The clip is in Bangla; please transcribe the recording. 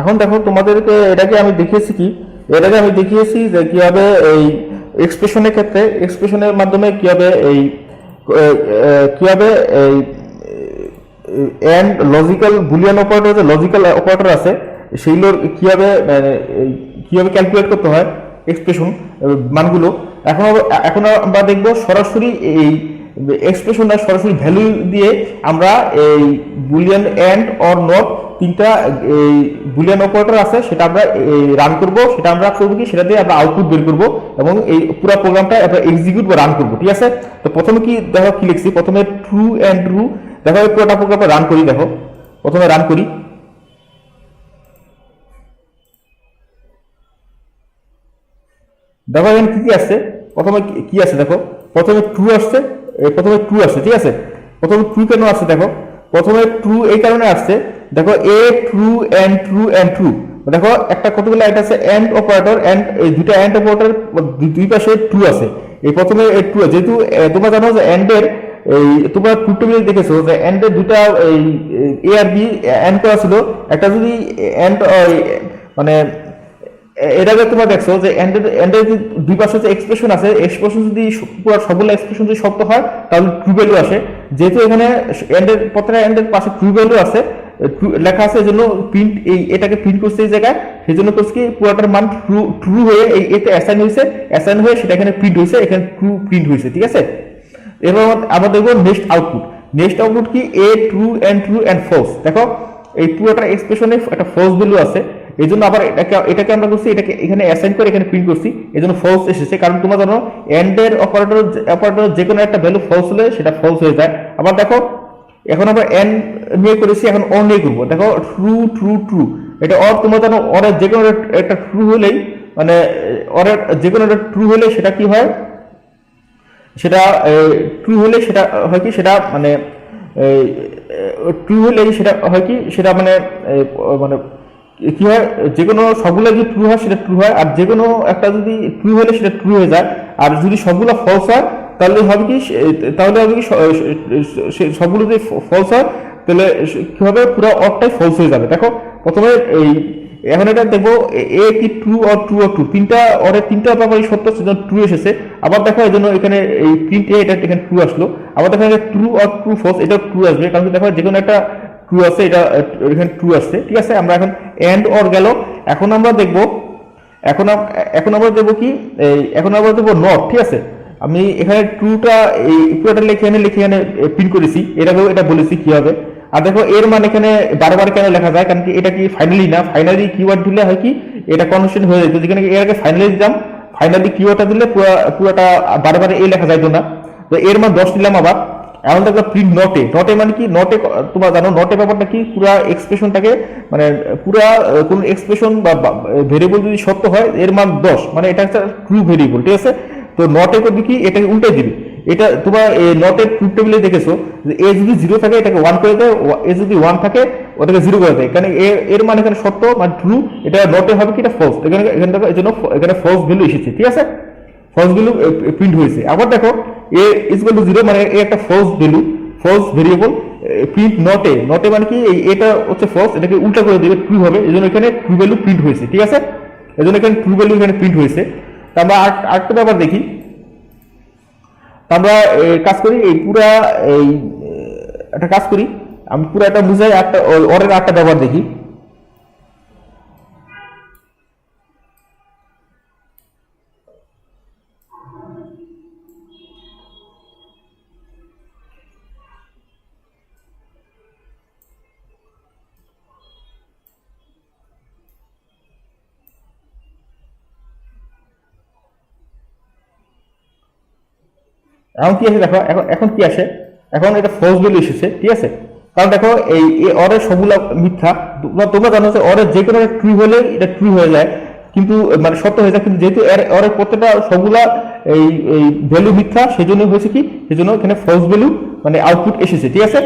এখন দেখো তোমাদেরকে এটাকে আমি দেখিয়েছি যে কিভাবে এই এক্সপ্রেশনের ক্ষেত্রে এক্সপ্রেশনের মাধ্যমে কিভাবে এই এন্ড লজিক্যাল বুলিয়ান অপারেটর, যে লজিক্যাল অপারেটর আছে সেইগুলোর কিভাবে ক্যালকুলেট করতে হয় এক্সপ্রেশন মানগুলো। এখন আমরা দেখবো সরাসরি এই এক্সপ্রেশনটা সরাসরি ভ্যালু দিয়ে আমরা এই বুলিয়ান এন্ড অর নট তিনটা এই বুলিয়ান অপারেটর আছে সেটা আমরা রান করব, সেটা আমরা করবো কি সেটা দিয়ে আমরা আউটপুট বের করব এবং এই পুরো প্রোগ্রামটা আমরা এক্সিকিউট বা রান করব। ঠিক আছে, তো প্রথমে কি দেখো কি লিখছি, প্রথমে ট্রু এন্ড ট্রু, দেখো এই পুরোটা প্রোগ্রামটা রান করি। দেখো প্রথমে রান করি, দেখো এখানে কি আসছে, প্রথমে কি আসছে দেখো, প্রথমে ট্রু আসছে, ঠিক আছে। প্রথমে ট্রু কেন আসছে দেখো, প্রথমে ট্রু এই কারণে আসছে, দেখো a true and true and true, দেখো একটা কতগুলো এটা আছে এন্ড অপারেটর, এন্ড এই দুইটা এন্ড অপারেটর দুই পাশে ট্রু আছে। এই প্রথমে ট্রু, যেহেতু তোমরা জানো যে এন্ডের এই তোমরা টুটোরিয়াল দেখেছো যে এন্ডের দুইটা এই এ আর বি এন্ড করা ছিল, একটা যদি এন্ড মানে এটাকে তোমরা দেখছো যে এন্ডের দুই পাশে যে এক্সপ্রেশন আছে, এক্সপ্রেশন যদি পুরো সবগুলো এক্সপ্রেশন যদি সত্য হয় তাহলে ট্রু ভ্যালু আসে। যেহেতু এখানে এন্ডের প্রত্যেকটা এন্ডের পাশে ট্রু ভ্যালু আছে লেখা আছে, এই জন্য প্রিন্ট এটাকে প্রিন্ট করছে এই জায়গায়, সেই জন্য করছে কি পুরোটার মান ট্রু হয়ে এই এতে অ্যাসাইন হয়ে সেটা এখানে প্রিন্ট হয়েছে, এখানে ট্রু প্রিন্ট হয়েছে। ঠিক আছে, এবার আমরা দেখবো নেক্সট আউটপুট কি এ ট্রু এন্ড ফলস। দেখো এই পুরোটা এক্সপ্রেশনে একটা ফলস ভ্যালু আছে, এই জন্য আবার এটাকে আমরা করছি, এটাকে এখানে অ্যাসাইন করে এখানে প্রিন্ট করছি, এই জন্য ফলস এসেছে। কারণ তোমরা জানো এন্ডের অপারেটর যে কোনো একটা ভ্যালু ফলস হলে সেটা ফলস হয়ে যায়। আবার দেখো এখন আমরা এন্ড নিয়ে করেছি, এখন অর নিয়ে করবো। দেখো ট্রু, এটা অর, তোমরা জানো অরের যে কোনো একটা ট্রু হলেই মানে অরের যে কোনো একটা ট্রু হলে সেটা কি হয়, সেটা ট্রু হলে সেটা হয় কি, সেটা মানে ট্রু হলে সেটা হয় কি, সেটা মানে মানে কি হয়, যে কোনো সবগুলো যদি ট্রু হয় সেটা ট্রু হয়, আর যে কোনো একটা যদি ট্রু হলে সেটা ট্রু হয়ে যায়। আর যদি সবগুলো ফলস হয় তাহলে হবে কি, সবগুলো যদি ফলস হয় তাহলে কি হবে, পুরো অরটাই ফলস হয়ে যাবে। দেখো প্রথমে এই এখন এটা দেখবো এ কি ট্রু অর ট্রু, তিনটা অরের তিনটা ব্যাপারই সত্য, সেজন্য ট্রু এসেছে। আবার দেখো এই জন্য এখানে এই প্রিন্ট এটা এখানে ট্রু আসলো। আবার দেখো ট্রু অর ট্রু ফলস, এটা ট্রু আসবে, কারণ দেখো যে কোনো একটা ট্রু আছে, এটা এখানে ট্রু আসছে। ঠিক আছে, আমরা এখন এন্ড অর গেল। এখন আমরা দেখবো কি, এখন আমরা দেখবো নট। ঠিক আছে, আমি এখানে ট্রুটা এই পুরোটা এখানে প্রিন্ট করেছি, এটা বলেছি কি হবে। আর দেখো এর মান এখানে বারবার কেন লেখা যায়, কারণ কি এটা কি ফাইনালি না, ফাইনালি কিওয়ার্ড দিলে হয় কি এটা কনভার্সন হয়ে যেত, যেখানে এর আগে ফাইনালি দিলাম, ফাইনালি কিওয়ার্ডটা দিলে পুরোটা বারবার এই লেখা যাইতো না। তো এর মান 10 দিলাম। আবার এখন দেখো প্রিন্ট নটে মানে কি, নটে তোমরা জানো নটে ব্যাপারটা কি, পুরো এক্সপ্রেশনটাকে মানে পুরো কোন এক্সপ্রেশন বা ভেরিয়েবল যদি সত্য হয় এর মান 10, মানে এটা একটা ট্রু ভেরিয়েবল। ঠিক আছে, তো নটে করবে কি, এটাকে উল্টে দিবে। এটা তোমার নটের ট্রুথ টেবিলে দেখেছো যে এ যদি 0 থাকে এটাকে 1 করে দেয়, এ যদি 1 থাকে ওটাকে 0 করে দেয়, কারণ এর মানে এখানে সত্য মানে ট্রু, এটা নটে হবে কি এটা ফলস, এখানে দেখো এই জন্য এখানে ফলস ভ্যালু এসেছে। ঠিক আছে, ফলস ভ্যালু প্রিন্ট হয়েছে। আবার দেখো এ ইজ ইকুয়াল টু 0 মানে এ একটা false value, false variable, print নটে মানে কি এটা হচ্ছে ফলস, এটাকে উল্টা করে দেবে ট্রু হবে, এই জন্য এখানে ট্রু ভ্যালু প্রিন্ট হয়েছে। ঠিক আছে, এই জন্য এখানে ট্রু ভ্যালু এখানে প্রিন্ট হয়েছে। তা আমরা আরেকটা ব্যাপার দেখি, আমরা কাজ করি এই পুরা এই একটা কাজ করি, আমি পুরো একটা বুঝাই, একটা অরের একটা ব্যবহার দেখি। এখন কি আসে দেখো, এখন কি আসে, এখন এটা ফলস ভ্যালু এসেছে। ঠিক আছে, কারণ দেখো এই অরের সবগুলা মিথ্যা, তোমরা জানো যে অরের যে কোনো ট্রু হলে এটা ট্রু হয়ে যায়, কিন্তু মানে সত্য হয়ে যায়, কিন্তু যেহেতু অরের প্রত্যেকটা সবগুলা এই ভ্যালু মিথ্যা, সেজন্য হয়েছে কি, সেজন্য এখানে ফলস ভ্যালু মানে আউটপুট এসেছে। ঠিক আছে,